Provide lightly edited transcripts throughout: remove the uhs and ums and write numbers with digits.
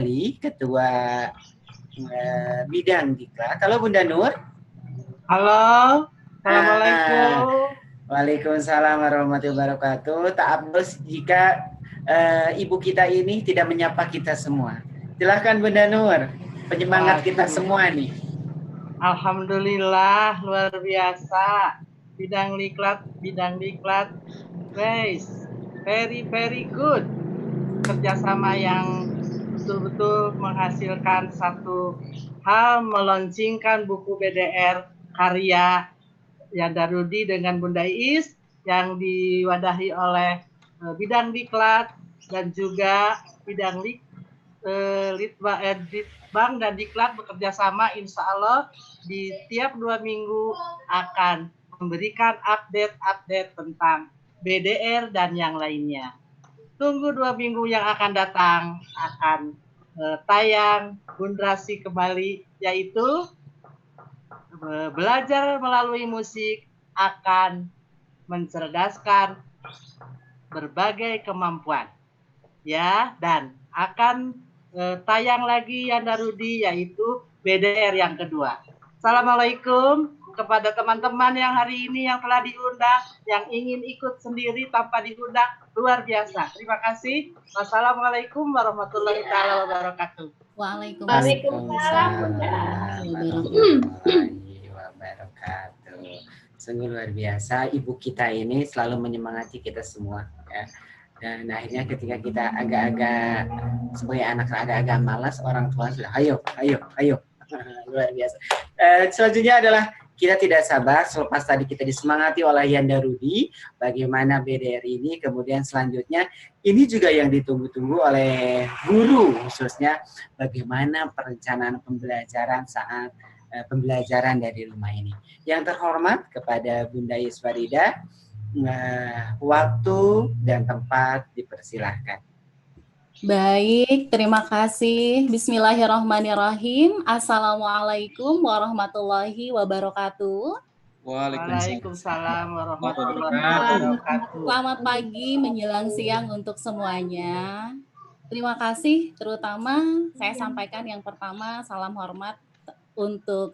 Ketua Bidang Diklat. Halo Bunda Nur. Halo, Assalamualaikum. Waalaikumsalam warahmatullahi wabarakatuh. Tak abus jika ibu kita ini tidak menyapa kita semua. Silahkan Bunda Nur, penyemangat kita semua nih. Alhamdulillah, luar biasa. Bidang diklat, guys, very good. Kerjasama yang betul-betul menghasilkan satu hal, melaunchingkan buku BDR karya Yanda Rudi dengan Bunda Iis yang diwadahi oleh Bidang Diklat dan juga Bidang Litbang dan Diklat bekerja sama, insya Allah di tiap 2 minggu akan memberikan update tentang BDR dan yang lainnya. Tunggu 2 minggu yang akan datang, akan tayang Bundrasi kembali, yaitu belajar melalui musik akan mencerdaskan berbagai kemampuan. Ya, dan akan tayang lagi Yanda Rudi, yaitu BDR yang kedua. Assalamualaikum kepada teman-teman yang hari ini yang telah diundang, yang ingin ikut sendiri tanpa diundang, luar biasa. Terima kasih. Wassalamualaikum warahmatullahi wabarakatuh. Waalaikumsalam warahmatullahi wabarakatuh. Sungguh luar biasa, ibu kita ini selalu menyemangati kita semua, ya. Dan akhirnya ketika kita agak-agak sebagai anak agak-agak malas, orang tua sudah ayo. Luar biasa. Selanjutnya adalah kita tidak sabar selepas tadi kita disemangati oleh Yanda Rudi bagaimana BDR ini, kemudian selanjutnya ini juga yang ditunggu-tunggu oleh guru, khususnya bagaimana perencanaan pembelajaran saat pembelajaran dari rumah ini. Yang terhormat kepada Bunda Iis Farida, waktu dan tempat dipersilahkan. Baik, terima kasih. Bismillahirrahmanirrahim. Assalamualaikum warahmatullahi wabarakatuh. Waalaikumsalam warahmatullahi wabarakatuh. Selamat pagi menjelang siang untuk semuanya. Terima kasih, terutama saya sampaikan yang pertama salam hormat untuk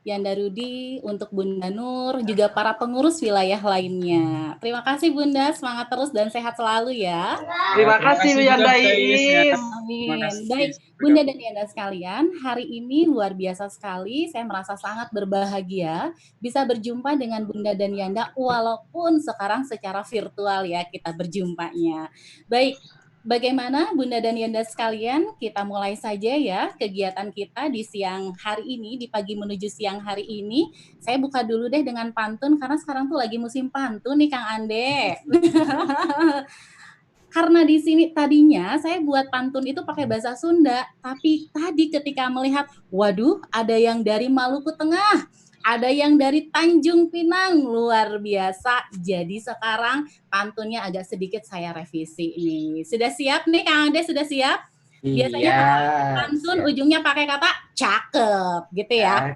Yanda Rudi, untuk Bunda Nur, juga para pengurus wilayah lainnya. Terima kasih Bunda, semangat terus dan sehat selalu ya. Terima kasih Yanda Iis. Amin. Baik, Bunda dan Yanda sekalian, hari ini luar biasa sekali. Saya merasa sangat berbahagia bisa berjumpa dengan Bunda dan Yanda, walaupun sekarang secara virtual ya kita berjumpanya. Baik. Bagaimana Bunda dan Yanda sekalian, kita mulai saja ya kegiatan kita di siang hari ini, di pagi menuju siang hari ini. Saya buka dulu deh dengan pantun, karena sekarang tuh lagi musim pantun nih Kang Ande. Karena di sini tadinya saya buat pantun itu pakai bahasa Sunda, tapi tadi ketika melihat, waduh ada yang dari Maluku Tengah, ada yang dari Tanjung Pinang, luar biasa. Jadi sekarang pantunnya agak sedikit saya revisi nih. Sudah siap nih Kang Ade, sudah siap? Biasanya pantun siap. Ujungnya pakai kata cakep gitu ya.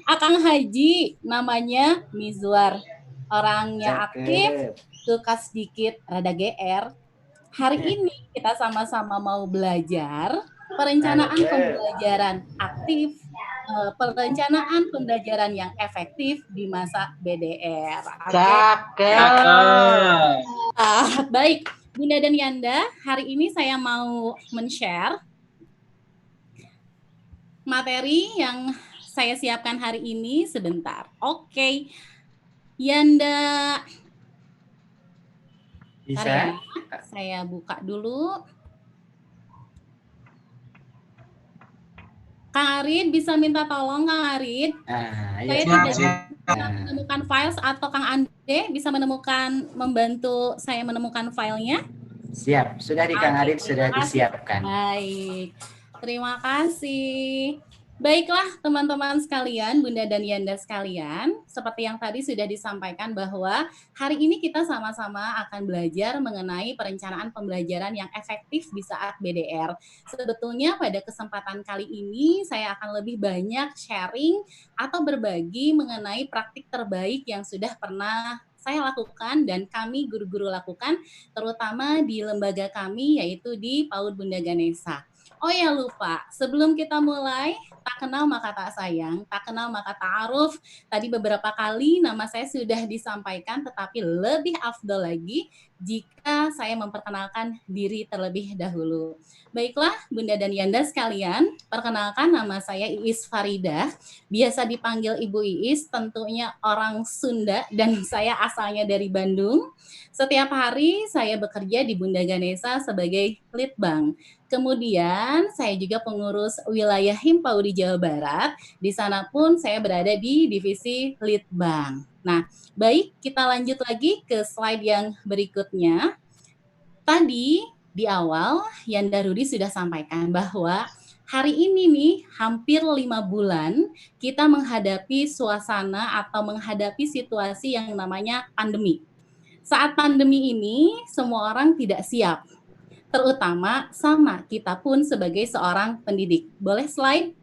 Akang Haji namanya Mizwar, orangnya aktif, suka sedikit rada GR. Hari ini kita sama-sama mau belajar perencanaan pembelajaran aktif, perencanaan pembelajaran yang efektif di masa BDR. Baik, Bunda dan Yanda, hari ini saya mau men-share materi yang saya siapkan hari ini sebentar. Oke, Yanda. Bisa? Ya, saya buka dulu. Kang Arid bisa minta tolong Kang Arid. Saya tidak bisa menemukan files, atau Kang Ande bisa membantu saya menemukan filenya. Siap, sudah di Kang Arid sudah disiapkan. Baik, terima kasih. Baiklah teman-teman sekalian, Bunda dan Yanda sekalian, seperti yang tadi sudah disampaikan bahwa hari ini kita sama-sama akan belajar mengenai perencanaan pembelajaran yang efektif di saat BDR. Sebetulnya pada kesempatan kali ini saya akan lebih banyak sharing atau berbagi mengenai praktik terbaik yang sudah pernah saya lakukan dan kami guru-guru lakukan, terutama di lembaga kami yaitu di PAUD Bunda Ganesha. Oh ya lupa, sebelum kita mulai, tak kenal maka tak sayang, tak kenal maka ta'aruf. Tadi beberapa kali nama saya sudah disampaikan, tetapi lebih afdol lagi jika saya memperkenalkan diri terlebih dahulu. Baiklah, Bunda dan Yanda sekalian, perkenalkan nama saya Iis Faridah, biasa dipanggil Ibu Iis, tentunya orang Sunda dan saya asalnya dari Bandung. Setiap hari saya bekerja di Bunda Ganesha sebagai Litbang. Kemudian saya juga pengurus wilayah Himpau di Jawa Barat. Di sana pun saya berada di divisi Litbang. Nah, baik, kita lanjut lagi ke slide yang berikutnya. Tadi di awal Yanda Rudi sudah sampaikan bahwa hari ini nih hampir 5 bulan kita menghadapi suasana atau menghadapi situasi yang namanya pandemi. Saat pandemi ini semua orang tidak siap, terutama sama kita pun sebagai seorang pendidik. Boleh slide?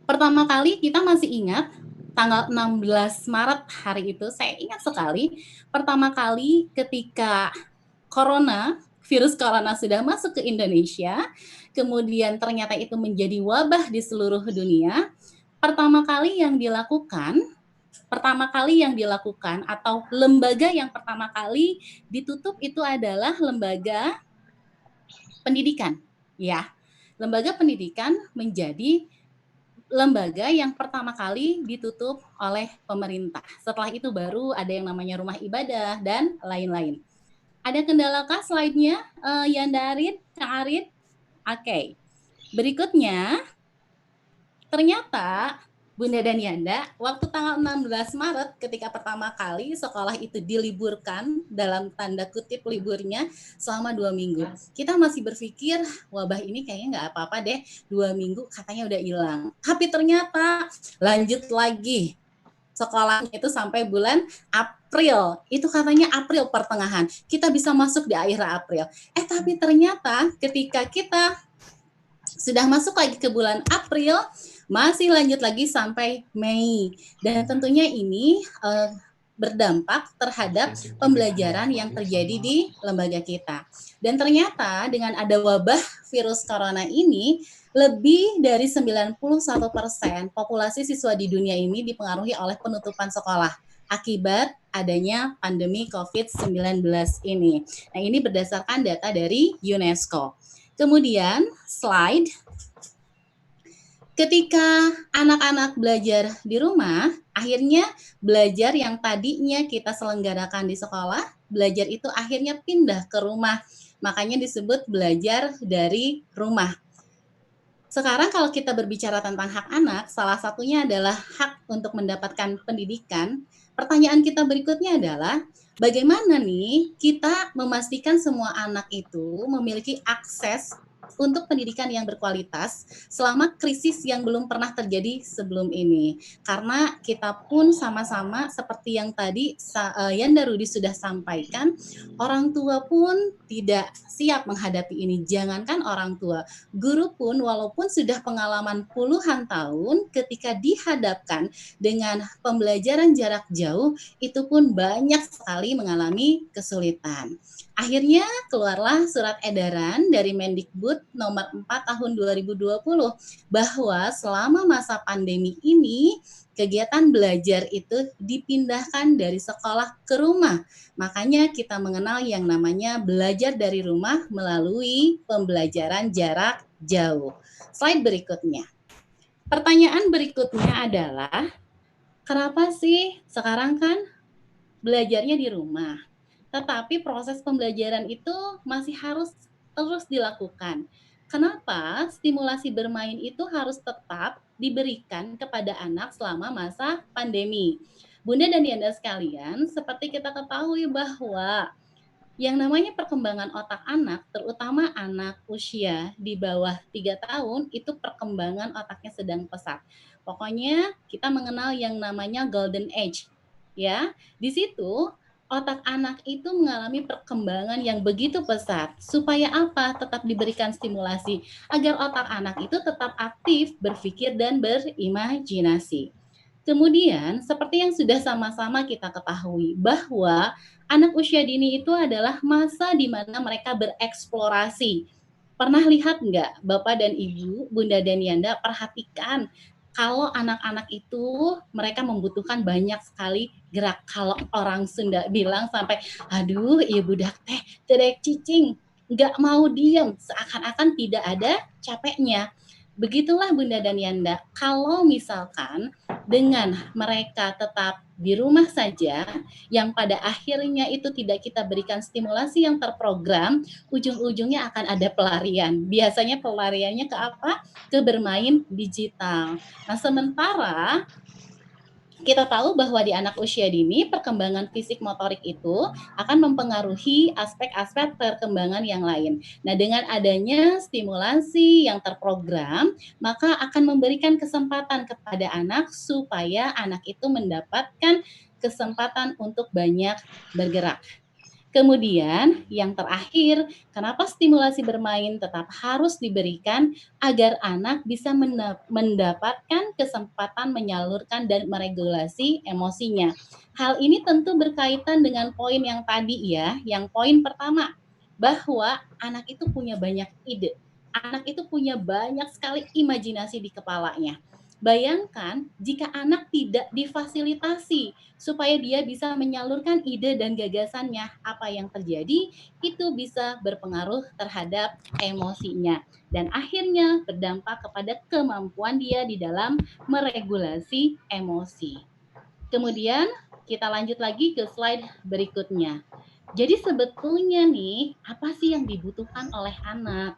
Pertama kali kita masih ingat tanggal 16 Maret hari itu, saya ingat sekali, pertama kali ketika virus corona sudah masuk ke Indonesia, kemudian ternyata itu menjadi wabah di seluruh dunia, pertama kali yang dilakukan atau lembaga yang pertama kali ditutup itu adalah lembaga pendidikan, ya. Lembaga pendidikan menjadi lembaga yang pertama kali ditutup oleh pemerintah. Setelah itu baru ada yang namanya rumah ibadah dan lain-lain. Ada kendalakah slide-nya, Yanda Arid, Kak Arid? Oke. Berikutnya, ternyata Bunda dan Yanda, waktu tanggal 16 Maret ketika pertama kali sekolah itu diliburkan, dalam tanda kutip liburnya, selama 2 minggu. Kita masih berpikir, wabah ini kayaknya nggak apa-apa deh, 2 minggu katanya udah hilang. Tapi ternyata lanjut lagi. Sekolahnya itu sampai bulan April. Itu katanya April pertengahan. Kita bisa masuk di akhir April. Tapi ternyata ketika kita sudah masuk lagi ke bulan April, masih lanjut lagi sampai Mei. Dan tentunya ini berdampak terhadap pembelajaran yang terjadi di lembaga kita. Dan ternyata dengan ada wabah virus corona ini, lebih dari 91% populasi siswa di dunia ini dipengaruhi oleh penutupan sekolah akibat adanya pandemi COVID-19 ini. Nah, ini berdasarkan data dari UNESCO. Kemudian slide, ketika anak-anak belajar di rumah, akhirnya belajar yang tadinya kita selenggarakan di sekolah, belajar itu akhirnya pindah ke rumah. Makanya disebut belajar dari rumah. Sekarang kalau kita berbicara tentang hak anak, salah satunya adalah hak untuk mendapatkan pendidikan. Pertanyaan kita berikutnya adalah, bagaimana nih kita memastikan semua anak itu memiliki akses untuk pendidikan yang berkualitas selama krisis yang belum pernah terjadi sebelum ini. Karena kita pun sama-sama seperti yang tadi Yanda Rudi sudah sampaikan, orang tua pun tidak siap menghadapi ini. Jangankan orang tua, guru pun walaupun sudah pengalaman puluhan tahun, ketika dihadapkan dengan pembelajaran jarak jauh, itu pun banyak sekali mengalami kesulitan. Akhirnya keluarlah surat edaran dari Mendikbud nomor 4 tahun 2020 bahwa selama masa pandemi ini kegiatan belajar itu dipindahkan dari sekolah ke rumah. Makanya kita mengenal yang namanya belajar dari rumah melalui pembelajaran jarak jauh. Slide berikutnya. Pertanyaan berikutnya adalah, kenapa sih sekarang kan belajarnya di rumah? Tetapi proses pembelajaran itu masih harus terus dilakukan. Kenapa stimulasi bermain itu harus tetap diberikan kepada anak selama masa pandemi? Bunda dan Yanda sekalian, seperti kita ketahui bahwa yang namanya perkembangan otak anak, terutama anak usia di bawah 3 tahun, itu perkembangan otaknya sedang pesat. Pokoknya kita mengenal yang namanya golden age. Ya, di situ otak anak itu mengalami perkembangan yang begitu pesat. Supaya apa? Tetap diberikan stimulasi agar otak anak itu tetap aktif, berpikir dan berimajinasi. Kemudian, seperti yang sudah sama-sama kita ketahui bahwa anak usia dini itu adalah masa di mana mereka bereksplorasi. Pernah lihat nggak Bapak dan Ibu, Bunda dan Yanda, perhatikan kalau anak-anak itu mereka membutuhkan banyak sekali gerak. Kalau orang Sunda bilang sampai, aduh iya budak teh, terek cicing, nggak mau diem, seakan-akan tidak ada capeknya. Begitulah Bunda dan Yanda, kalau misalkan dengan mereka tetap di rumah saja, yang pada akhirnya itu tidak kita berikan stimulasi yang terprogram, ujung-ujungnya akan ada pelarian. Biasanya pelariannya ke apa? Ke bermain digital. Nah, sementara kita tahu bahwa di anak usia dini perkembangan fisik motorik itu akan mempengaruhi aspek-aspek perkembangan yang lain. Nah, dengan adanya stimulasi yang terprogram, maka akan memberikan kesempatan kepada anak supaya anak itu mendapatkan kesempatan untuk banyak bergerak. Kemudian, yang terakhir, kenapa stimulasi bermain tetap harus diberikan agar anak bisa mendapatkan kesempatan menyalurkan dan meregulasi emosinya. Hal ini tentu berkaitan dengan poin yang tadi ya, yang poin pertama, bahwa anak itu punya banyak ide. Anak itu punya banyak sekali imajinasi di kepalanya. Bayangkan jika anak tidak difasilitasi supaya dia bisa menyalurkan ide dan gagasannya. Apa yang terjadi itu bisa berpengaruh terhadap emosinya dan akhirnya berdampak kepada kemampuan dia di dalam meregulasi emosi. Kemudian kita lanjut lagi ke slide berikutnya. Jadi sebetulnya nih, apa sih yang dibutuhkan oleh anak?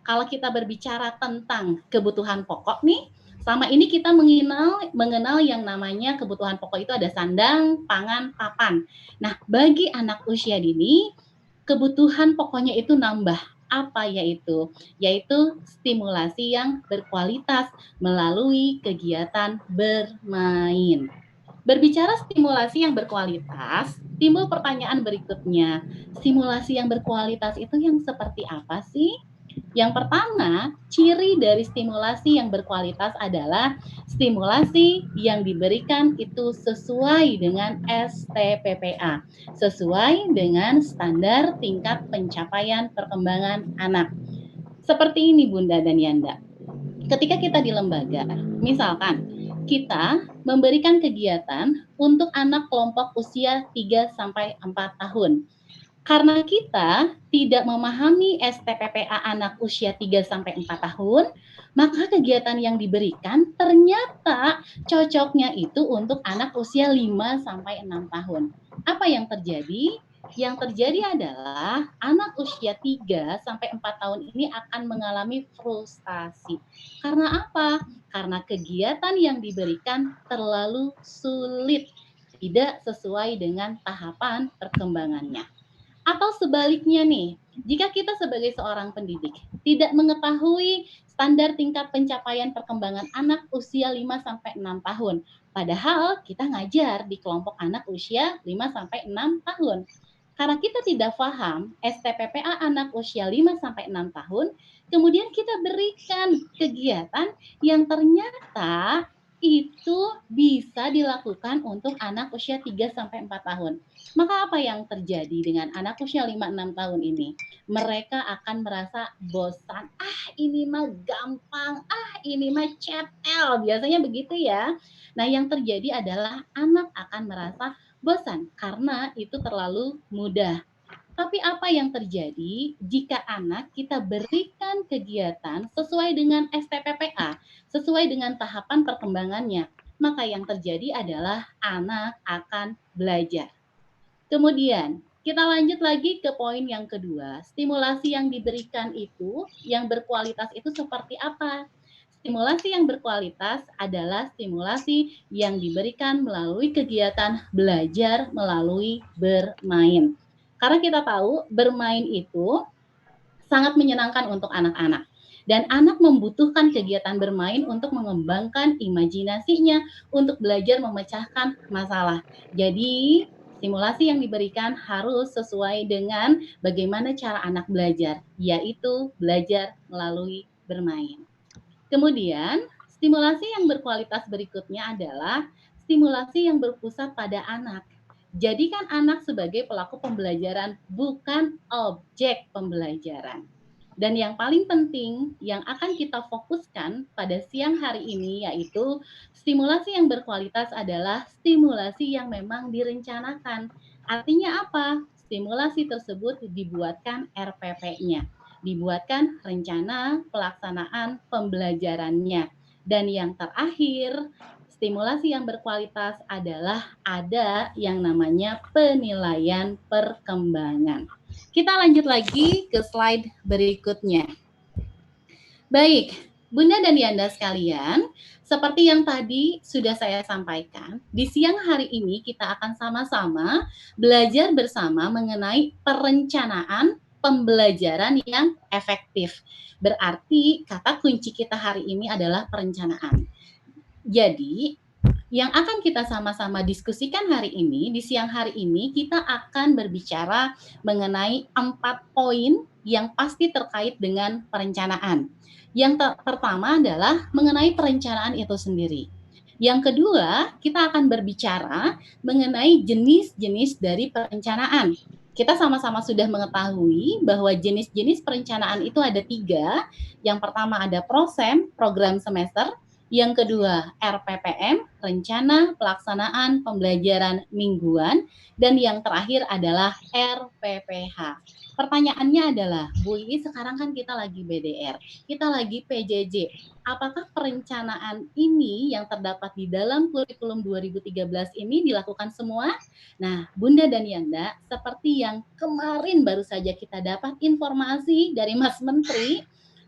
Kalau kita berbicara tentang kebutuhan pokok nih, selama ini kita mengenal yang namanya kebutuhan pokok itu ada sandang, pangan, papan. Nah, bagi anak usia dini, kebutuhan pokoknya itu nambah. Apa yaitu? Yaitu stimulasi yang berkualitas melalui kegiatan bermain. Berbicara stimulasi yang berkualitas, timbul pertanyaan berikutnya. Stimulasi yang berkualitas itu yang seperti apa sih? Yang pertama, ciri dari stimulasi yang berkualitas adalah stimulasi yang diberikan itu sesuai dengan STPPA, sesuai dengan standar tingkat pencapaian perkembangan anak. Seperti ini Bunda dan Yanda. Ketika kita di lembaga, misalkan kita memberikan kegiatan untuk anak kelompok usia 3 sampai 4 tahun. Karena kita tidak memahami STPPA anak usia 3 sampai 4 tahun, maka kegiatan yang diberikan ternyata cocoknya itu untuk anak usia 5 sampai 6 tahun. Apa yang terjadi? Yang terjadi adalah anak usia 3 sampai 4 tahun ini akan mengalami frustasi. Karena apa? Karena kegiatan yang diberikan terlalu sulit, tidak sesuai dengan tahapan perkembangannya. Atau sebaliknya nih, jika kita sebagai seorang pendidik tidak mengetahui standar tingkat pencapaian perkembangan anak usia 5 sampai 6 tahun, padahal kita ngajar di kelompok anak usia 5 sampai 6 tahun. Karena kita tidak paham STPPA anak usia 5 sampai 6 tahun, kemudian kita berikan kegiatan yang ternyata itu bisa dilakukan untuk anak usia 3 sampai 4 tahun. Maka apa yang terjadi dengan anak usia 5-6 tahun ini? Mereka akan merasa bosan. Ah, ini mah gampang. Ah, ini mah cetel. Biasanya begitu ya. Nah, yang terjadi adalah anak akan merasa bosan karena itu terlalu mudah. Tapi apa yang terjadi jika anak kita berikan kegiatan sesuai dengan STPPA, sesuai dengan tahapan perkembangannya? Maka yang terjadi adalah anak akan belajar. Kemudian, kita lanjut lagi ke poin yang kedua. Stimulasi yang diberikan itu, yang berkualitas itu seperti apa? Stimulasi yang berkualitas adalah stimulasi yang diberikan melalui kegiatan belajar melalui bermain. Karena kita tahu bermain itu sangat menyenangkan untuk anak-anak. Dan anak membutuhkan kegiatan bermain untuk mengembangkan imajinasinya, untuk belajar memecahkan masalah. Jadi, stimulasi yang diberikan harus sesuai dengan bagaimana cara anak belajar, yaitu belajar melalui bermain. Kemudian, Stimulasi yang berkualitas berikutnya adalah stimulasi yang berpusat pada anak. Jadikan anak sebagai pelaku pembelajaran, bukan objek pembelajaran. Dan yang paling penting yang akan kita fokuskan pada siang hari ini yaitu stimulasi yang berkualitas adalah stimulasi yang memang direncanakan. Artinya apa? Stimulasi tersebut dibuatkan RPP-nya, dibuatkan rencana pelaksanaan pembelajarannya. Dan yang terakhir, stimulasi yang berkualitas adalah ada yang namanya penilaian perkembangan. Kita lanjut lagi ke slide berikutnya. Baik, Bunda dan Yanda sekalian, seperti yang tadi sudah saya sampaikan, di siang hari ini kita akan sama-sama belajar bersama mengenai perencanaan pembelajaran yang efektif. Berarti kata kunci kita hari ini adalah perencanaan. Jadi, yang akan kita sama-sama diskusikan hari ini, di siang hari ini, kita akan berbicara mengenai 4 poin yang pasti terkait dengan perencanaan. Yang pertama adalah mengenai perencanaan itu sendiri. Yang kedua, kita akan berbicara mengenai jenis-jenis dari perencanaan. Kita sama-sama sudah mengetahui bahwa jenis-jenis perencanaan itu ada 3. Yang pertama ada PROSEM, program semester. Yang kedua, RPPM, rencana pelaksanaan pembelajaran mingguan. Dan yang terakhir adalah RPPH. Pertanyaannya adalah, Bu Iis, sekarang kan kita lagi BDR, kita lagi PJJ. Apakah perencanaan ini yang terdapat di dalam kurikulum 2013 ini dilakukan semua? Nah, Bunda dan Yanda, seperti yang kemarin baru saja kita dapat informasi dari Mas Menteri,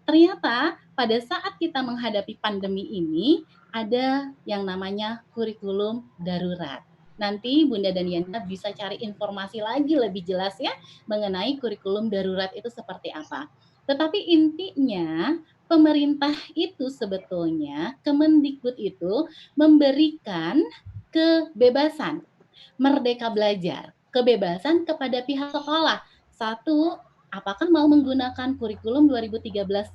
ternyata pada saat kita menghadapi pandemi ini, ada yang namanya kurikulum darurat. Nanti Bunda dan Yanda bisa cari informasi lagi lebih jelas ya mengenai kurikulum darurat itu seperti apa. Tetapi intinya pemerintah itu sebetulnya, Kemendikbud itu memberikan kebebasan, merdeka belajar, kebebasan kepada pihak sekolah. Satu, apakah mau menggunakan kurikulum 2013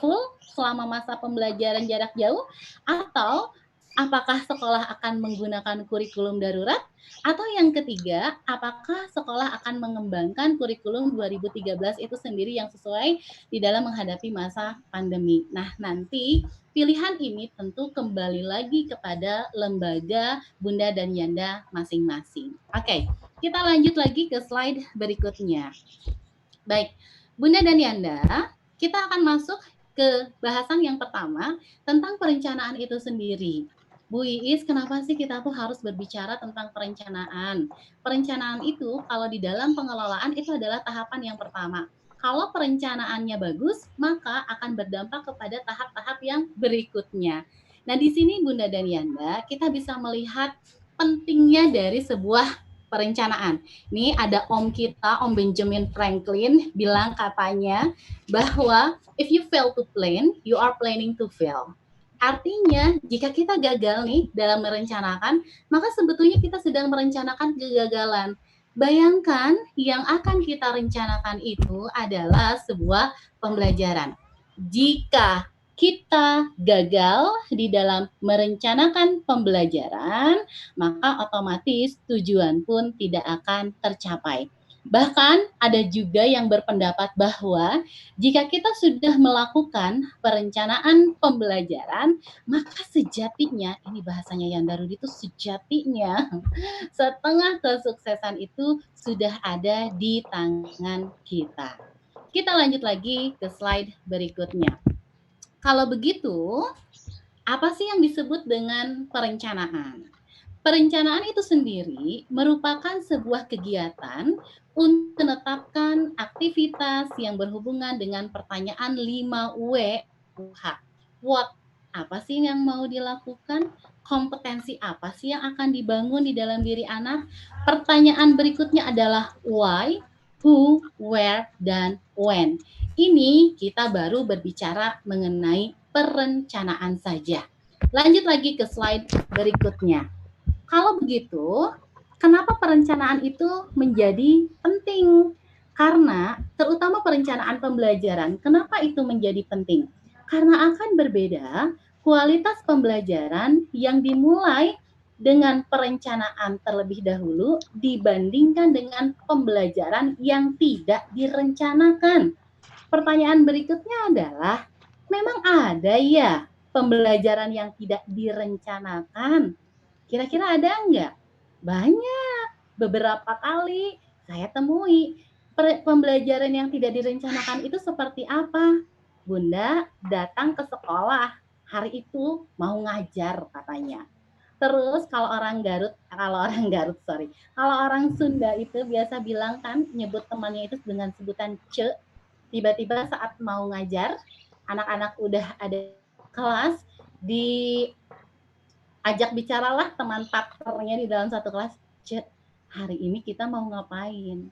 full selama masa pembelajaran jarak jauh, atau apakah sekolah akan menggunakan kurikulum darurat, atau yang ketiga, apakah sekolah akan mengembangkan kurikulum 2013 itu sendiri yang sesuai di dalam menghadapi masa pandemi. Nah, nanti pilihan ini tentu kembali lagi kepada lembaga Bunda dan Yanda masing-masing. Oke, kita lanjut lagi ke slide berikutnya. Baik, Bunda dan Yanda, kita akan masuk ke bahasan yang pertama tentang perencanaan itu sendiri. Bu Iis, kenapa sih kita tuh harus berbicara tentang perencanaan? Perencanaan itu kalau di dalam pengelolaan itu adalah tahapan yang pertama. Kalau perencanaannya bagus, maka akan berdampak kepada tahap-tahap yang berikutnya. Nah, di sini Bunda dan Yanda, kita bisa melihat pentingnya dari sebuah perencanaan. Ini ada om kita, Om Benjamin Franklin, bilang katanya bahwa if you fail to plan, you are planning to fail. Artinya, jika kita gagal nih dalam merencanakan, maka sebetulnya kita sedang merencanakan kegagalan. Bayangkan yang akan kita rencanakan itu adalah sebuah pembelajaran. Jika kita gagal di dalam merencanakan pembelajaran, maka otomatis tujuan pun tidak akan tercapai. Bahkan ada juga yang berpendapat bahwa jika kita sudah melakukan perencanaan pembelajaran, maka sejatinya, ini bahasanya yang Darudi itu sejatinya, setengah kesuksesan itu sudah ada di tangan kita. Kita lanjut lagi ke slide berikutnya. Kalau begitu, apa sih yang disebut dengan perencanaan? Perencanaan itu sendiri merupakan sebuah kegiatan untuk menetapkan aktivitas yang berhubungan dengan pertanyaan 5W. What? Apa sih yang mau dilakukan? Kompetensi apa sih yang akan dibangun di dalam diri anak? Pertanyaan berikutnya adalah why, who, where, dan when. Ini kita baru berbicara mengenai perencanaan saja. Lanjut lagi ke slide berikutnya. Kalau begitu, kenapa perencanaan itu menjadi penting? Karena terutama perencanaan pembelajaran, kenapa itu menjadi penting? Karena akan berbeda kualitas pembelajaran yang dimulai dengan perencanaan terlebih dahulu dibandingkan dengan pembelajaran yang tidak direncanakan. Pertanyaan berikutnya adalah, memang ada ya pembelajaran yang tidak direncanakan? Kira-kira ada enggak? Banyak. Beberapa kali saya temui pembelajaran yang tidak direncanakan itu seperti apa? Bunda datang ke sekolah, hari itu mau ngajar katanya. Terus kalau orang Sunda itu biasa bilang kan, nyebut temannya itu dengan sebutan ce. Tiba-tiba saat mau ngajar, anak-anak udah ada kelas, diajak bicaralah teman partnernya di dalam satu kelas, ce, hari ini kita mau ngapain?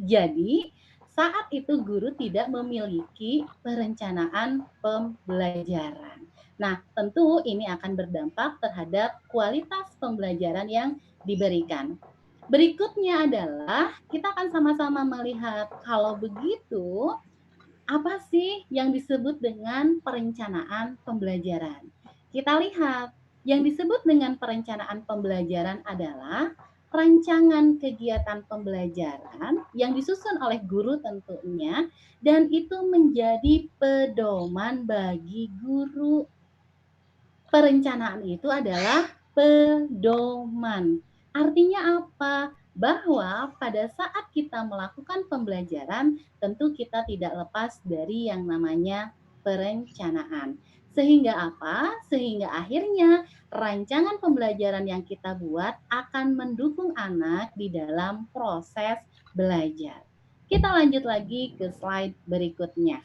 Jadi, saat itu guru tidak memiliki perencanaan pembelajaran. Nah, tentu ini akan berdampak terhadap kualitas pembelajaran yang diberikan. Berikutnya adalah kita akan sama-sama melihat kalau begitu apa sih yang disebut dengan perencanaan pembelajaran. Kita lihat, yang disebut dengan perencanaan pembelajaran adalah rancangan kegiatan pembelajaran yang disusun oleh guru tentunya, dan itu menjadi pedoman bagi guru. Perencanaan itu adalah pedoman. Artinya apa? Bahwa pada saat kita melakukan pembelajaran, tentu kita tidak lepas dari yang namanya perencanaan. Sehingga apa? Sehingga akhirnya rancangan pembelajaran yang kita buat akan mendukung anak di dalam proses belajar. Kita lanjut lagi ke slide berikutnya.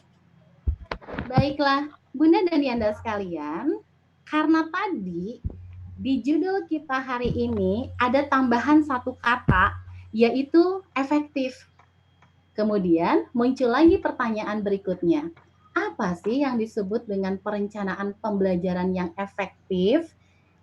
Baiklah, Bunda dan Yanda sekalian, karena tadi di judul kita hari ini ada tambahan satu kata, yaitu efektif. Kemudian muncul lagi pertanyaan berikutnya. Apa sih yang disebut dengan perencanaan pembelajaran yang efektif?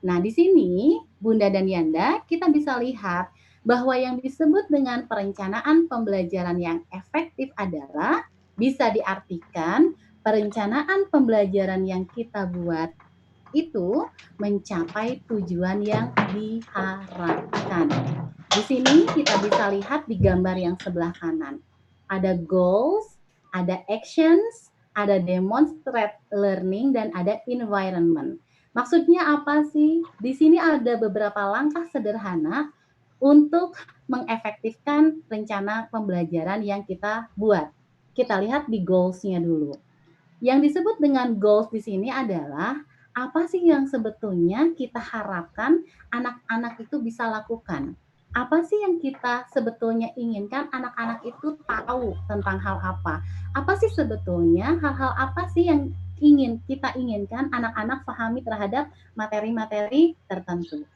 Nah, di sini Bunda dan Yanda kita bisa lihat bahwa yang disebut dengan perencanaan pembelajaran yang efektif adalah bisa diartikan perencanaan pembelajaran yang kita buat itu mencapai tujuan yang diharapkan. Di sini kita bisa lihat di gambar yang sebelah kanan. Ada goals, ada actions, ada demonstrate learning, dan ada environment. Maksudnya apa sih? Di sini ada beberapa langkah sederhana untuk mengefektifkan rencana pembelajaran yang kita buat. Kita lihat di goals-nya dulu. Yang disebut dengan goals di sini adalah apa sih yang sebetulnya kita harapkan anak-anak itu bisa lakukan? Apa sih yang kita sebetulnya inginkan anak-anak itu tahu tentang hal apa? Apa sih sebetulnya hal-hal apa sih yang kita inginkan anak-anak pahami terhadap materi-materi tertentu?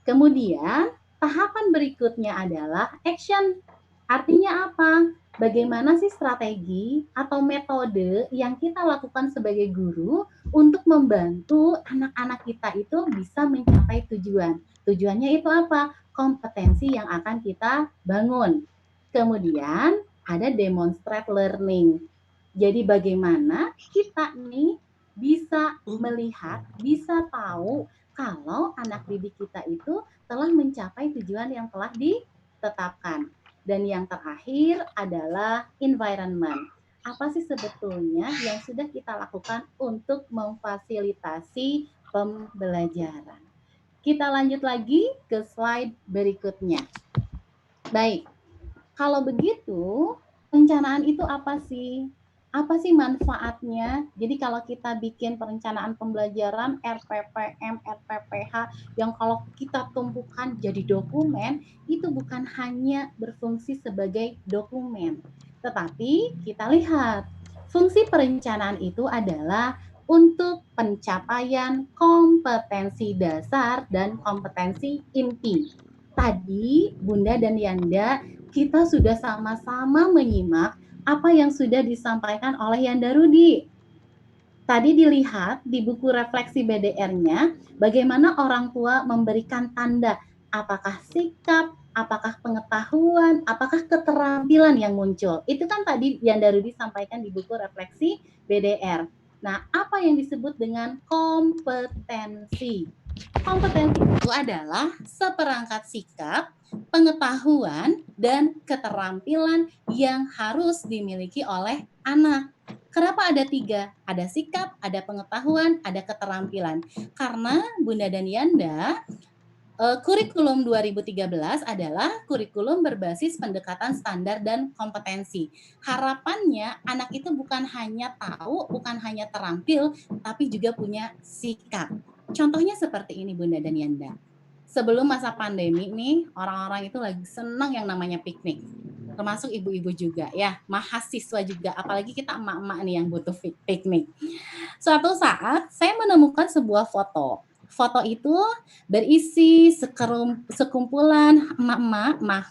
Kemudian, tahapan berikutnya adalah action. Artinya apa? Bagaimana sih strategi atau metode yang kita lakukan sebagai guru untuk membantu anak-anak kita itu bisa mencapai tujuan. Tujuannya itu apa? Kompetensi yang akan kita bangun. Kemudian ada demonstrate learning. Jadi bagaimana kita nih bisa melihat, bisa tahu kalau anak didik kita itu telah mencapai tujuan yang telah ditetapkan. Dan yang terakhir adalah environment. Apa sih sebetulnya yang sudah kita lakukan untuk memfasilitasi pembelajaran? Kita lanjut lagi ke slide berikutnya. Baik, kalau begitu, perencanaan itu apa sih? Apa sih manfaatnya? Jadi kalau kita bikin perencanaan pembelajaran RPPM, RPPH yang kalau kita tumpukan jadi dokumen, itu bukan hanya berfungsi sebagai dokumen. Tetapi kita lihat, fungsi perencanaan itu adalah untuk pencapaian kompetensi dasar dan kompetensi inti. Tadi Bunda dan Yanda kita sudah sama-sama menyimak apa yang sudah disampaikan oleh Yanda Rudi. Tadi dilihat di buku refleksi BDR-nya, bagaimana orang tua memberikan tanda, apakah sikap, apakah pengetahuan, apakah keterampilan yang muncul. Itu kan tadi Yanda Rudi sampaikan di buku refleksi BDR. Nah, apa yang disebut dengan kompetensi? Kompetensi itu adalah seperangkat sikap, pengetahuan, dan keterampilan yang harus dimiliki oleh anak. Kenapa ada 3? Ada sikap, ada pengetahuan, ada keterampilan. Karena Bunda dan Yanda, kurikulum 2013 adalah kurikulum berbasis pendekatan standar dan kompetensi. Harapannya anak itu bukan hanya tahu, bukan hanya terampil, tapi juga punya sikap. Contohnya seperti ini Bunda dan Yanda. Sebelum masa pandemi nih, orang-orang itu lagi senang yang namanya piknik. Termasuk ibu-ibu juga ya, mahasiswa juga, apalagi kita emak-emak nih yang butuh piknik. Suatu saat saya menemukan sebuah foto. Foto itu berisi sekumpulan emak-emak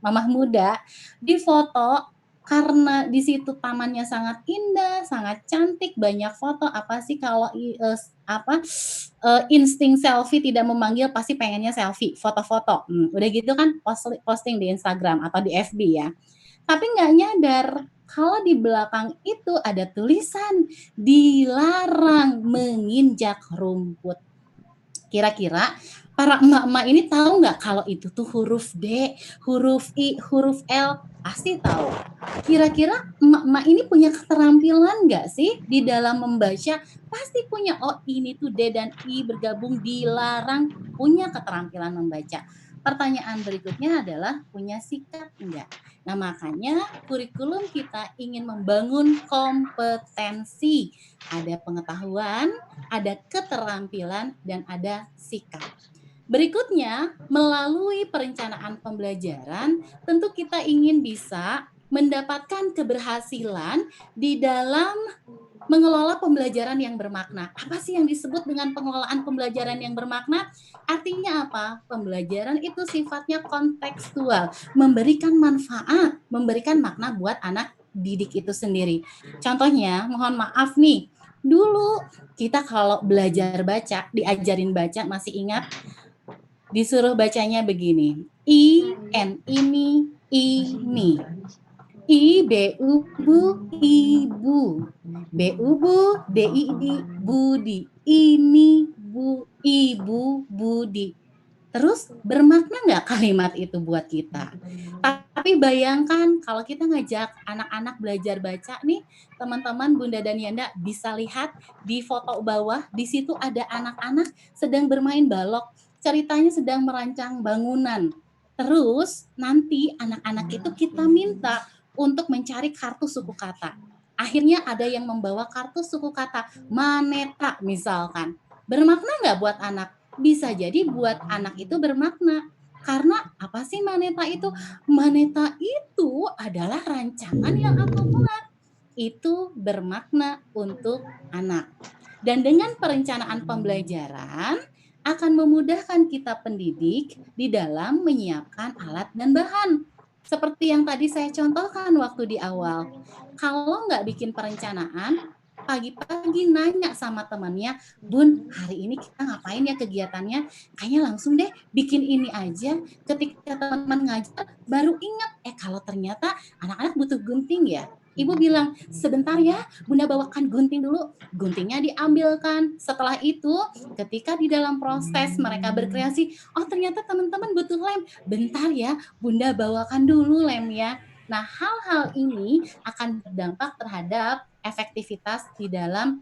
mamah muda di foto karena di situ tamannya sangat indah, sangat cantik, banyak foto. Apa sih kalau insting selfie tidak memanggil pasti pengennya selfie, foto-foto. Udah gitu kan posting di Instagram atau di FB ya. Tapi nggak nyadar kalau di belakang itu ada tulisan dilarang menginjak rumput. Kira-kira para emak-emak ini tahu nggak kalau itu tuh huruf D, huruf I, huruf L? Pasti tahu. Kira-kira emak-emak ini punya keterampilan nggak sih di dalam membaca? Pasti punya. Oh, ini tuh D dan I bergabung dilarang, punya keterampilan membaca. Pertanyaan berikutnya adalah punya sikap enggak? Nah, makanya kurikulum kita ingin membangun kompetensi. Ada pengetahuan, ada keterampilan, dan ada sikap. Berikutnya, melalui perencanaan pembelajaran, tentu kita ingin bisa mendapatkan keberhasilan di dalam mengelola pembelajaran yang bermakna. Apa sih yang disebut dengan pengelolaan pembelajaran yang bermakna? Artinya apa? Pembelajaran itu sifatnya kontekstual, memberikan manfaat, memberikan makna buat anak didik itu sendiri. Contohnya, mohon maaf nih, dulu kita kalau belajar baca, diajarin baca, masih ingat? Disuruh bacanya begini. Ini. I, B, U, Bu, Ibu. B, U, Bu, D, I, di, Budi. Ini, Bu, Ibu, Budi. Terus bermakna nggak kalimat itu buat kita? Tapi bayangkan kalau kita ngajak anak-anak belajar baca nih, teman-teman Bunda dan Yanda bisa lihat di foto bawah, di situ ada anak-anak sedang bermain balok. Ceritanya sedang merancang bangunan. Terus nanti anak-anak itu kita minta untuk mencari kartu suku kata. Akhirnya ada yang membawa kartu suku kata maneta misalkan. Bermakna nggak buat anak? Bisa jadi buat anak itu bermakna. Karena apa sih maneta itu? Maneta itu adalah rancangan yang aku buat. Itu bermakna untuk anak. Dan dengan perencanaan pembelajaran akan memudahkan kita pendidik di dalam menyiapkan alat dan bahan. Seperti yang tadi saya contohkan waktu di awal. Kalau nggak bikin perencanaan, pagi-pagi nanya sama temannya, Bun, hari ini kita ngapain ya kegiatannya? Kayaknya langsung deh bikin ini aja. Ketika teman-teman ngajar, baru ingat, kalau ternyata anak-anak butuh gunting ya. Ibu bilang, sebentar ya, Bunda bawakan gunting dulu. Guntingnya diambilkan. Setelah itu, ketika di dalam proses mereka berkreasi, oh ternyata teman-teman butuh lem. Bentar ya, Bunda bawakan dulu lemnya. Nah, hal-hal ini akan berdampak terhadap efektivitas di dalam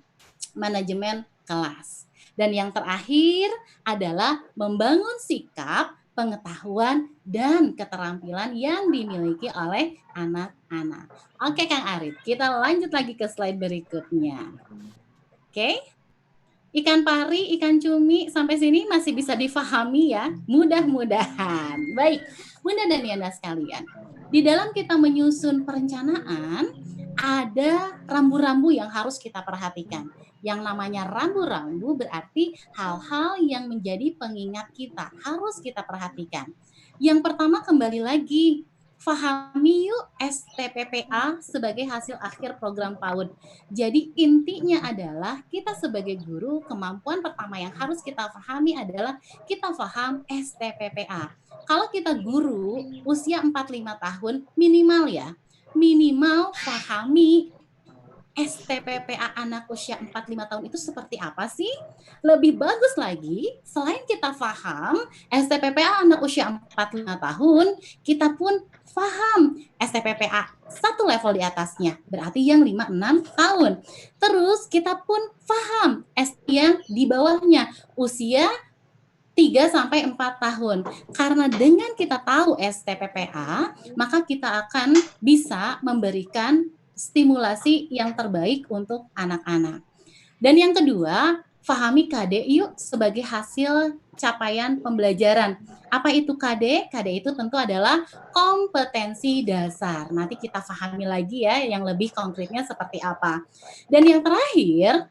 manajemen kelas. Dan yang terakhir adalah membangun sikap, pengetahuan, dan keterampilan yang dimiliki oleh anak-anak. Oke Kang Arif, kita lanjut lagi ke slide berikutnya. Oke, ikan pari, ikan cumi, sampai sini masih bisa difahami ya? Mudah-mudahan. Baik, Bunda dan Yanda sekalian, di dalam kita menyusun perencanaan, ada rambu-rambu yang harus kita perhatikan. Yang namanya rambu-rambu berarti hal-hal yang menjadi pengingat kita, harus kita perhatikan. Yang pertama kembali lagi, fahami yuk STPPA sebagai hasil akhir program PAUD. Jadi intinya adalah kita sebagai guru, kemampuan pertama yang harus kita pahami adalah kita paham STPPA. Kalau kita guru usia 45 tahun minimal ya, minimal pahami STPPA anak usia 4-5 tahun itu seperti apa sih? Lebih bagus lagi, selain kita paham STPPA anak usia 4-5 tahun, kita pun paham STPPA satu level di atasnya, berarti yang 5-6 tahun. Terus kita pun paham yang di bawahnya, usia 3-4 tahun. Karena dengan kita tahu STPPA, maka kita akan bisa memberikan stimulasi yang terbaik untuk anak-anak. Dan yang kedua, pahami KD sebagai hasil capaian pembelajaran. Apa itu KD? KD itu tentu adalah kompetensi dasar. Nanti kita pahami lagi ya yang lebih konkretnya seperti apa. Dan yang terakhir,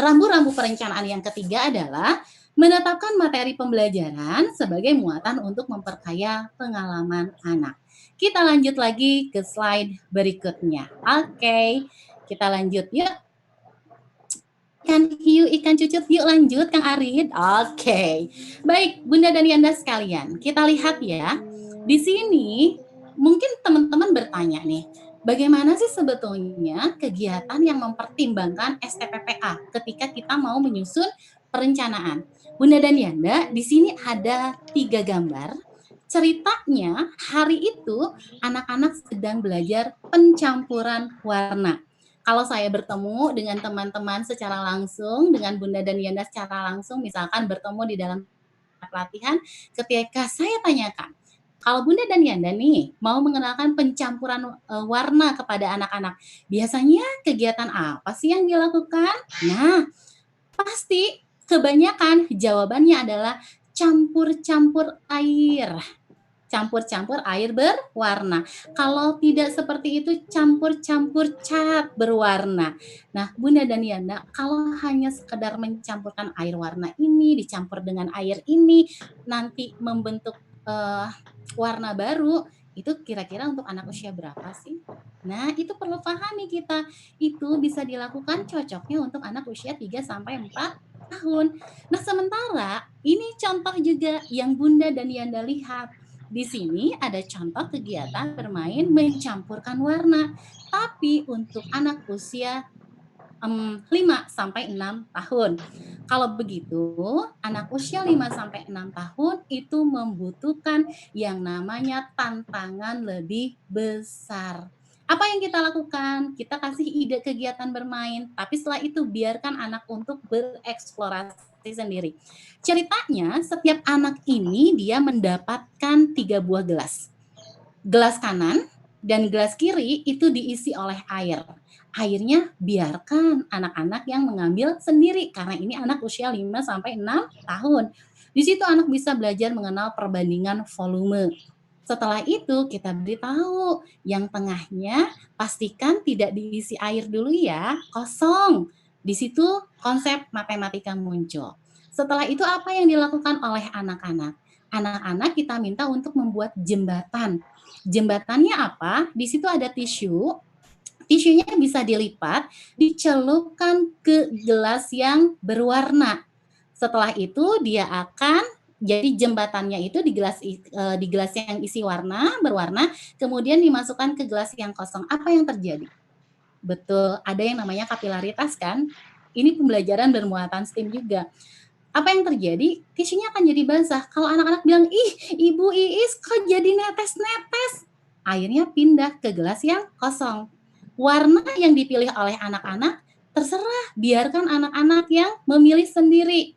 rambu-rambu perencanaan yang ketiga adalah menetapkan materi pembelajaran sebagai muatan untuk memperkaya pengalaman anak. Kita lanjut lagi ke slide berikutnya. Oke, kita lanjut yuk. Ikan hiu, ikan cucut, yuk lanjut Kang Arid. Oke, baik Bunda dan Yanda sekalian, kita lihat ya. Di sini mungkin teman-teman bertanya nih, bagaimana sih sebetulnya kegiatan yang mempertimbangkan STPPA ketika kita mau menyusun perencanaan? Bunda dan Yanda, di sini ada 3 gambar. Ceritanya hari itu anak-anak sedang belajar pencampuran warna. Kalau saya bertemu dengan teman-teman secara langsung, dengan Bunda dan Yanda secara langsung, misalkan bertemu di dalam pelatihan, ketika saya tanyakan, kalau Bunda dan Yanda nih mau mengenalkan pencampuran warna kepada anak-anak, biasanya kegiatan apa sih yang dilakukan? Nah, pasti kebanyakan jawabannya adalah campur-campur air. Campur-campur air berwarna. Kalau tidak seperti itu, campur-campur cat berwarna. Nah, Bunda dan Yanda, kalau hanya sekedar mencampurkan air warna ini, dicampur dengan air ini, nanti membentuk warna baru, itu kira-kira untuk anak usia berapa sih? Nah, itu perlu pahami kita. Itu bisa dilakukan cocoknya untuk anak usia 3-4 tahun. Nah, sementara ini contoh juga yang Bunda dan Yanda lihat. Di sini ada contoh kegiatan bermain mencampurkan warna, tapi untuk anak usia 5-6 tahun. Kalau begitu, anak usia 5-6 tahun itu membutuhkan yang namanya tantangan lebih besar. Apa yang kita lakukan? Kita kasih ide kegiatan bermain, tapi setelah itu biarkan anak untuk bereksplorasi sendiri. Ceritanya, setiap anak ini dia mendapatkan 3 buah gelas. Gelas kanan dan gelas kiri itu diisi oleh air. Airnya biarkan anak-anak yang mengambil sendiri, karena ini anak usia 5-6 tahun. Di situ anak bisa belajar mengenal perbandingan volume. Setelah itu kita beritahu, yang tengahnya pastikan tidak diisi air dulu ya, kosong. Di situ konsep matematika muncul. Setelah itu apa yang dilakukan oleh anak-anak? Anak-anak kita minta untuk membuat jembatan. Jembatannya apa? Di situ ada tisu. Tisunya bisa dilipat, dicelupkan ke gelas yang berwarna. Setelah itu dia akan jadi jembatannya itu di gelas yang isi warna berwarna, kemudian dimasukkan ke gelas yang kosong. Apa yang terjadi? Betul, ada yang namanya kapilaritas kan? Ini pembelajaran bermuatan STEAM juga. Apa yang terjadi? Tisunya akan jadi basah. Kalau anak-anak bilang, ih Ibu Iis kok jadi netes-netes? Airnya pindah ke gelas yang kosong. Warna yang dipilih oleh anak-anak terserah, biarkan anak-anak yang memilih sendiri.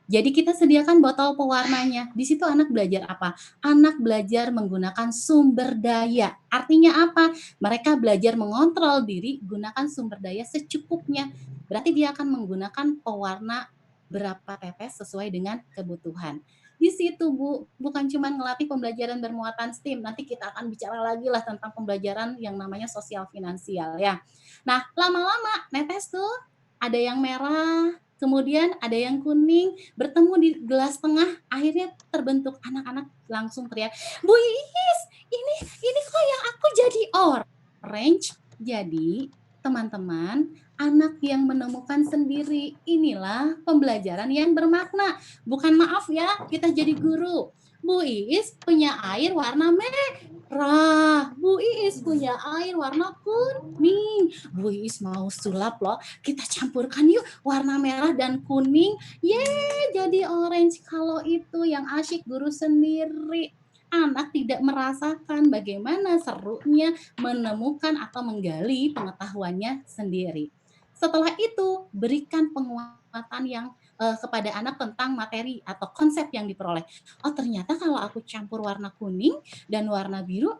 Jadi kita sediakan botol pewarnanya. Di situ anak belajar apa? Anak belajar menggunakan sumber daya. Artinya apa? Mereka belajar mengontrol diri, gunakan sumber daya secukupnya. Berarti dia akan menggunakan pewarna berapa tetes sesuai dengan kebutuhan. Di situ Bu, bukan cuma ngelatih pembelajaran bermuatan STEAM, nanti kita akan bicara lagi lah tentang pembelajaran yang namanya sosial finansial ya. Nah, lama-lama netes tuh ada yang merah, kemudian ada yang kuning, bertemu di gelas tengah, akhirnya terbentuk, anak-anak langsung teriak, Bu Iis, ini kok yang aku jadi orange. Jadi teman-teman, anak yang menemukan sendiri, inilah pembelajaran yang bermakna. Bukan maaf ya, kita jadi guru. Bu Iis punya air warna merah. Rah, Bu Iis punya air warna kuning. Bu Iis mau sulap loh. Kita campurkan yuk warna merah dan kuning. Yeay, jadi orange. Kalau itu yang asyik guru sendiri. Anak tidak merasakan bagaimana serunya menemukan atau menggali pengetahuannya sendiri. Setelah itu, berikan penguatan yang kepada anak tentang materi atau konsep yang diperoleh. Oh, ternyata kalau aku campur warna kuning dan warna biru,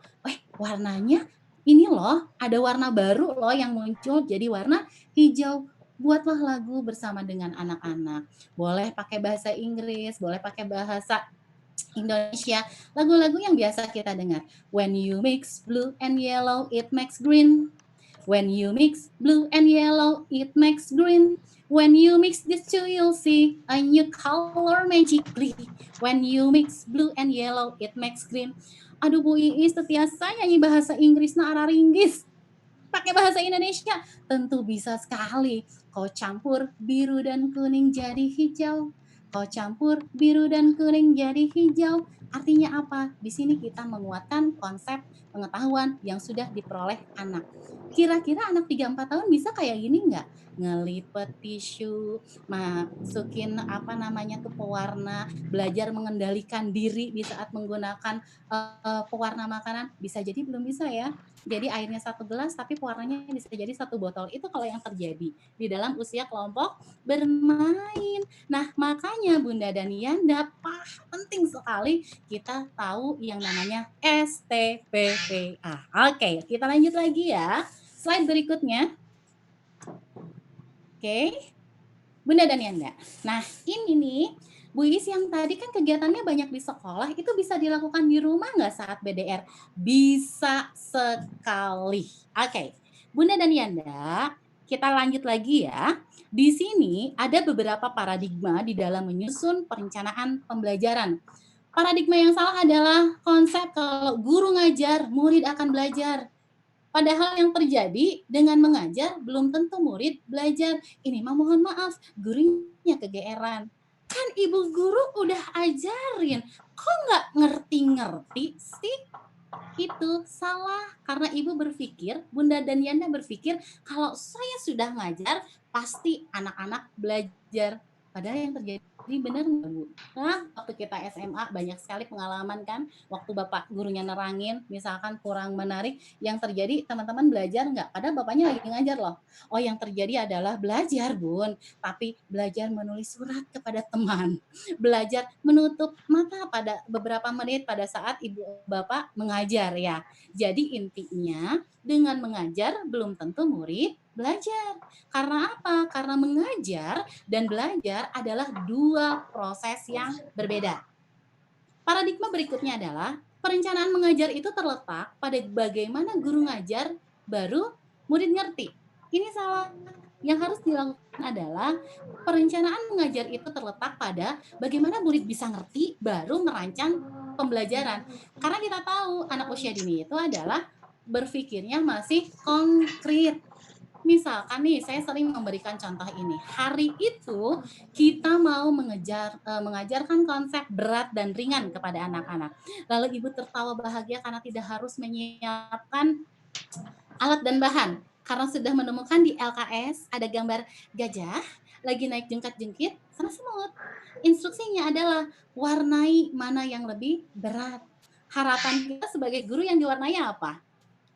warnanya ini loh, ada warna baru loh yang muncul jadi warna hijau. Buatlah lagu bersama dengan anak-anak. Boleh pakai bahasa Inggris, boleh pakai bahasa Indonesia, lagu-lagu yang biasa kita dengar. When you mix blue and yellow, it makes green. When you mix blue and yellow, it makes green. When you mix these two, you'll see a new color magically. When you mix blue and yellow, it makes green. Aduh Bu Iis, setiasa nyanyi bahasa Inggris na araringgis. Pakai bahasa Indonesia, tentu bisa sekali. Kau campur biru dan kuning jadi hijau. Kau campur biru dan kuning jadi hijau. Artinya apa? Di sini kita menguatkan konsep pengetahuan yang sudah diperoleh anak. Kira-kira anak 3-4 tahun bisa kayak gini nggak? Ngelipet tisu, masukin pewarna, belajar mengendalikan diri di saat menggunakan pewarna makanan. Bisa jadi belum bisa ya. Jadi airnya 1 gelas tapi pewarnanya bisa jadi 1 botol. Itu kalau yang terjadi di dalam usia kelompok bermain. Nah, makanya Bunda dan Yanda penting sekali kita tahu yang namanya STPPA. Oke, kita lanjut lagi ya. Slide berikutnya. Oke. Bunda dan Yanda. Nah, ini nih Bu Iis yang tadi kan kegiatannya banyak di sekolah, itu bisa dilakukan di rumah nggak saat BDR? Bisa sekali. Oke, Bunda dan Yanda, kita lanjut lagi ya. Di sini ada beberapa paradigma di dalam menyusun perencanaan pembelajaran. Paradigma yang salah adalah konsep kalau guru ngajar, murid akan belajar. Padahal yang terjadi dengan mengajar belum tentu murid belajar. Ini mah mohon maaf, gurunya kegeeran. Kan ibu guru udah ajarin, kok nggak ngerti-ngerti sih? Itu salah, karena ibu berpikir, Bunda dan Yanda berpikir, kalau saya sudah ngajar, pasti anak-anak belajar. Padahal yang terjadi benar nggak Bu? Nah, waktu kita SMA banyak sekali pengalaman kan, waktu Bapak gurunya nerangin, misalkan kurang menarik, yang terjadi teman-teman belajar nggak? Padahal Bapaknya lagi ngajar loh. Oh, yang terjadi adalah belajar Bun, tapi belajar menulis surat kepada teman. Belajar menutup mata pada beberapa menit pada saat ibu bapak mengajar ya. Jadi intinya dengan mengajar belum tentu murid belajar. Karena apa? Karena mengajar dan belajar adalah 2 proses yang berbeda. Paradigma berikutnya adalah perencanaan mengajar itu terletak pada bagaimana guru ngajar baru murid ngerti. Ini salah. Yang harus dilakukan adalah perencanaan mengajar itu terletak pada bagaimana murid bisa ngerti baru merancang pembelajaran. Karena kita tahu anak usia dini itu adalah berpikirnya masih konkret. Misalkan nih, saya sering memberikan contoh ini. Hari itu kita mau mengajarkan konsep berat dan ringan kepada anak-anak. Lalu ibu tertawa bahagia karena tidak harus menyiapkan alat dan bahan. Karena sudah menemukan di LKS ada gambar gajah lagi naik jengkat-jengkit sama semut. Instruksinya adalah warnai mana yang lebih berat. Harapan kita sebagai guru yang diwarnai apa?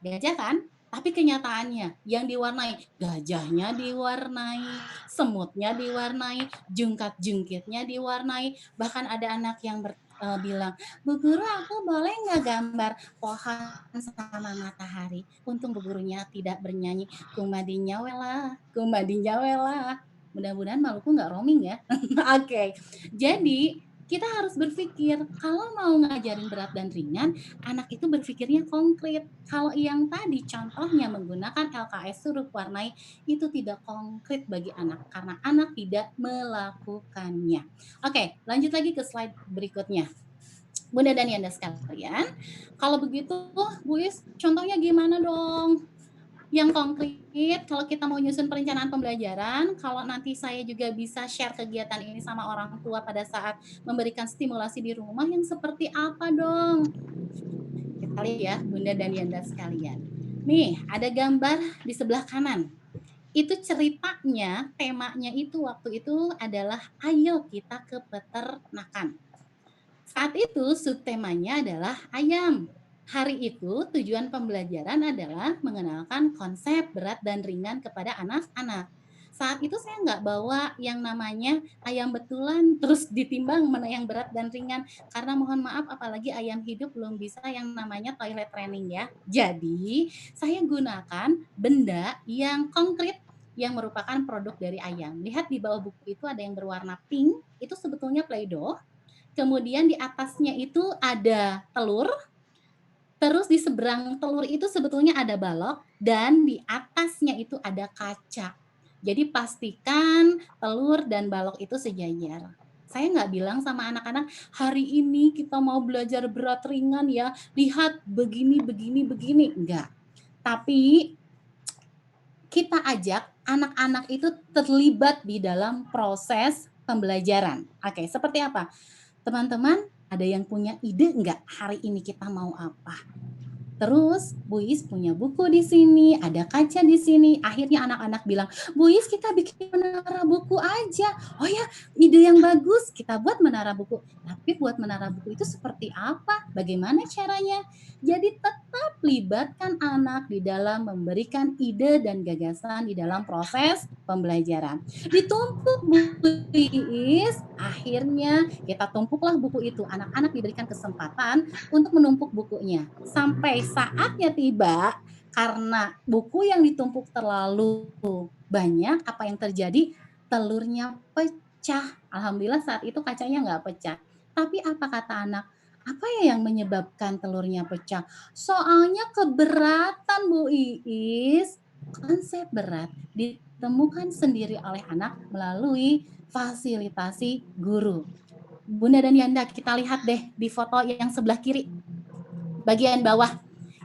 Gajah kan? Tapi kenyataannya yang diwarnai, gajahnya diwarnai, semutnya diwarnai, jungkat-jungkitnya diwarnai. Bahkan ada anak yang bilang, Bu Guru aku boleh nggak gambar pohon sama matahari? Untung Bu Gurunya tidak bernyanyi, kumadinya wela. Mudah-mudahan Maluku nggak roaming ya. Oke, jadi kita harus berpikir kalau mau ngajarin berat dan ringan, anak itu berpikirnya konkret. Kalau yang tadi contohnya menggunakan LKS suruh warnai itu tidak konkret bagi anak karena anak tidak melakukannya. Oke, lanjut lagi ke slide berikutnya. Bunda dan Yanda sekalian, kalau begitu Bu Is, contohnya gimana dong? Yang konkret, kalau kita mau nyusun perencanaan pembelajaran, kalau nanti saya juga bisa share kegiatan ini sama orang tua pada saat memberikan stimulasi di rumah yang seperti apa dong? sekali ya, Bunda dan Yanda sekalian. Nih, ada gambar di sebelah kanan. Itu ceritanya, temanya itu waktu itu adalah ayo kita ke peternakan. Saat itu subtemanya adalah ayam. Hari itu tujuan pembelajaran adalah mengenalkan konsep berat dan ringan kepada anak-anak. Saat itu saya nggak bawa yang namanya ayam betulan terus ditimbang mana yang berat dan ringan. Karena mohon maaf apalagi ayam hidup belum bisa yang namanya toilet training ya. Jadi saya gunakan benda yang konkret yang merupakan produk dari ayam. Lihat di bawah buku itu ada yang berwarna pink, itu sebetulnya Play-Doh. Kemudian di atasnya itu ada telur, terus di seberang telur itu sebetulnya ada balok, dan di atasnya itu ada kaca. Jadi pastikan telur dan balok itu sejajar. Saya nggak bilang sama anak-anak, hari ini kita mau belajar berat ringan ya, lihat begini, begini, begini. Enggak. Tapi kita ajak anak-anak itu terlibat di dalam proses pembelajaran. Oke, seperti apa? Teman-teman, ada yang punya ide nggak hari ini kita mau apa? Terus Bu Is punya buku di sini, ada kaca di sini. Akhirnya anak-anak bilang, Bu Is kita bikin menara buku aja. Oh ya, ide yang bagus. Kita buat menara buku. Tapi buat menara buku itu seperti apa? Bagaimana caranya? Jadi tetap libatkan anak di dalam memberikan ide dan gagasan di dalam proses pembelajaran. Ditumpuk Bu Is, akhirnya kita tumpuklah buku itu. Anak-anak diberikan kesempatan untuk menumpuk bukunya. Sampai saatnya tiba, karena buku yang ditumpuk terlalu banyak, apa yang terjadi? Telurnya pecah. Alhamdulillah saat itu kacanya nggak pecah. Tapi apa kata anak? Apa ya yang menyebabkan telurnya pecah? Soalnya keberatan Bu Iis. Konsep berat ditemukan sendiri oleh anak melalui fasilitasi guru. Bunda dan Yanda, kita lihat deh di foto yang sebelah kiri, bagian bawah.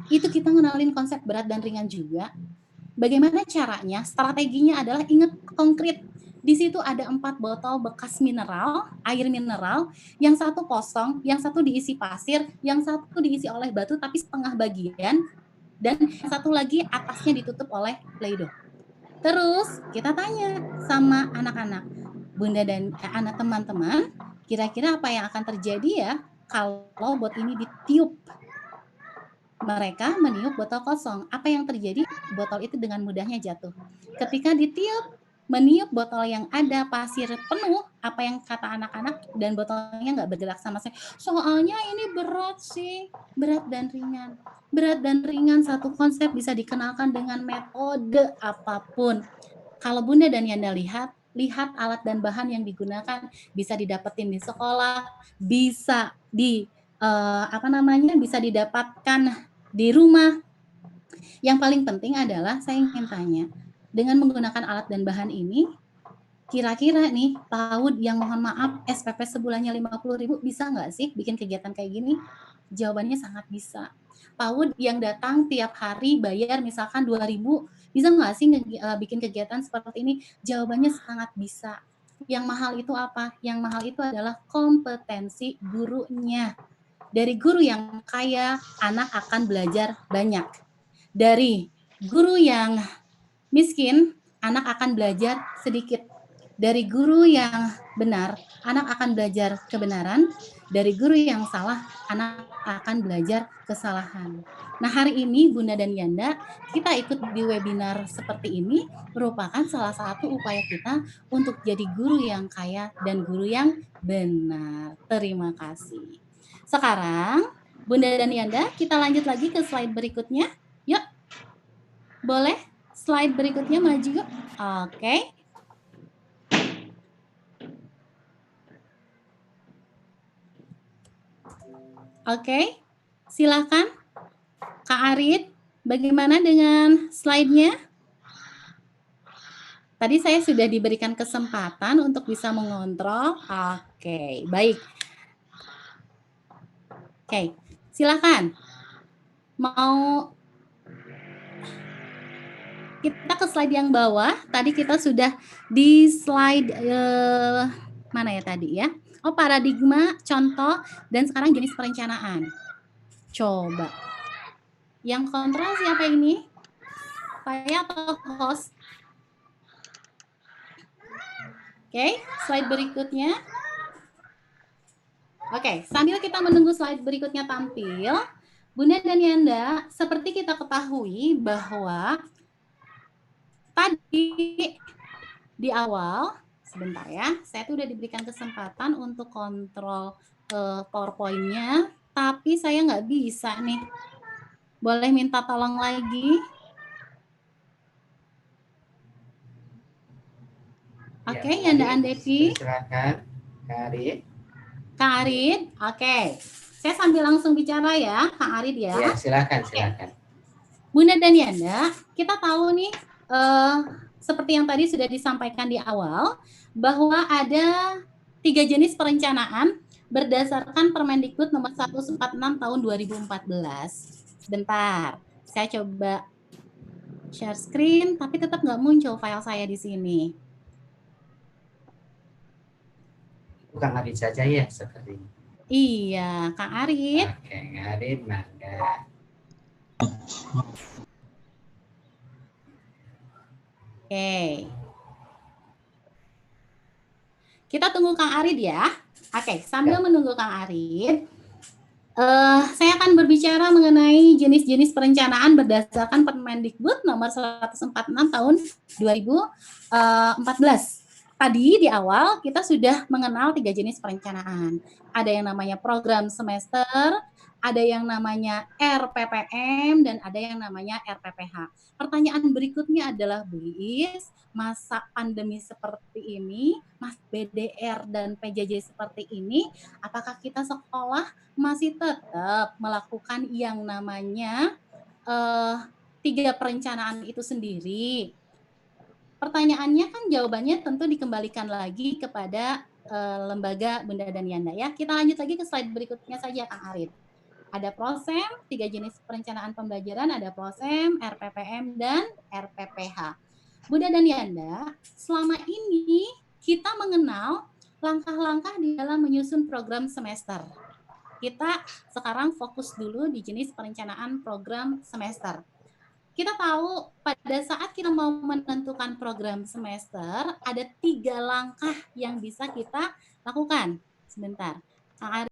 Itu kita ngenalin konsep berat dan ringan juga. Bagaimana caranya? Strateginya adalah ingat konkret. Di situ ada 4 botol bekas mineral, air mineral, yang satu kosong, yang satu diisi pasir, yang satu diisi oleh batu tapi setengah bagian, dan satu lagi atasnya ditutup oleh Play-Doh. Terus kita tanya sama anak-anak, Bunda dan anak teman-teman, kira-kira apa yang akan terjadi ya kalau bot ini ditiup? Mereka meniup botol kosong. Apa yang terjadi? Botol itu dengan mudahnya jatuh. Ketika ditiup, meniup botol yang ada pasir penuh, apa yang kata anak-anak, dan botolnya nggak bergerak sama sekali. Soalnya ini berat sih, berat dan ringan. Berat dan ringan satu konsep bisa dikenalkan dengan metode apapun. Kalau Bunda dan Yanda lihat alat dan bahan yang digunakan bisa didapetin di sekolah, bisa bisa didapatkan di rumah. Yang paling penting adalah saya ingin tanya, dengan menggunakan alat dan bahan ini, kira-kira nih PAUD yang mohon maaf SPP sebulannya 50.000 bisa nggak sih bikin kegiatan kayak gini? Jawabannya sangat bisa. PAUD yang datang tiap hari bayar misalkan 2.000, bisa nggak sih bikin kegiatan seperti ini? Jawabannya sangat bisa. Yang mahal itu apa? Yang mahal itu adalah kompetensi gurunya. Dari guru yang kaya, anak akan belajar banyak. Dari guru yang miskin, anak akan belajar sedikit. Dari guru yang benar, anak akan belajar kebenaran. Dari guru yang salah, anak akan belajar kesalahan. Nah, hari ini Bunda dan Yanda, kita ikut di webinar seperti ini merupakan salah satu upaya kita untuk jadi guru yang kaya dan guru yang benar. Terima kasih. Sekarang, Bunda dan Yanda, kita lanjut lagi ke slide berikutnya. Yuk, boleh slide berikutnya maju yuk. Oke. Oke, silakan Kak Arit, bagaimana dengan slide-nya? Tadi saya sudah diberikan kesempatan untuk bisa mengontrol. Oke, baik. Oke, silakan. Mau kita ke slide yang bawah. Tadi kita sudah di slide mana ya tadi ya? Oh, paradigma, contoh, dan sekarang jenis perencanaan. Coba Yang kontrol siapa ini? Saya atau host? Oke, slide berikutnya. Oke, sambil kita menunggu slide berikutnya tampil, Bunda dan Yanda, seperti kita ketahui bahwa tadi di awal, sebentar ya, saya tuh udah diberikan kesempatan untuk kontrol PowerPoint-nya, tapi saya nggak bisa nih. Boleh minta tolong lagi? Oke, Ya, Yanda Andevi. silakan, Kak Arid. Kak Arid, oke. Saya sambil langsung bicara ya, Kak Arid ya. Ya, silakan. Bunda dan Yanda, kita tahu nih, seperti yang tadi sudah disampaikan di awal, bahwa ada 3 jenis perencanaan berdasarkan Permendikbud nomor 146 tahun 2014. Sebentar, saya coba share screen, tapi tetap nggak muncul file saya di sini. Bukan Arid saja ya, seperti ini. Iya, Kak Arid. Oke, Kak Arid, mangga. Oke. Kita tunggu Kang Arid ya. Oke, sambil menunggu Kang Arid, saya akan berbicara mengenai jenis-jenis perencanaan berdasarkan Permendikbud nomor 146 tahun 2014. Tadi di awal kita sudah mengenal 3 jenis perencanaan. Ada yang namanya program semester, ada yang namanya RPPM, dan ada yang namanya RPPH. Pertanyaan berikutnya adalah, Bu Iis, masa pandemi seperti ini, Mas BDR dan PJJ seperti ini, apakah kita sekolah masih tetap melakukan yang namanya 3 perencanaan itu sendiri? Pertanyaannya kan jawabannya tentu dikembalikan lagi kepada lembaga Bunda dan Yanda ya. Kita lanjut lagi ke slide berikutnya saja, Kang Arid. Ada PROSEM, 3 jenis perencanaan pembelajaran, ada PROSEM, RPPM, dan RPPH. Bunda dan Yanda, selama ini kita mengenal langkah-langkah di dalam menyusun program semester. Kita sekarang fokus dulu di jenis perencanaan program semester. Kita tahu pada saat kita mau menentukan program semester, ada 3 langkah yang bisa kita lakukan. Sebentar, Kang Arid.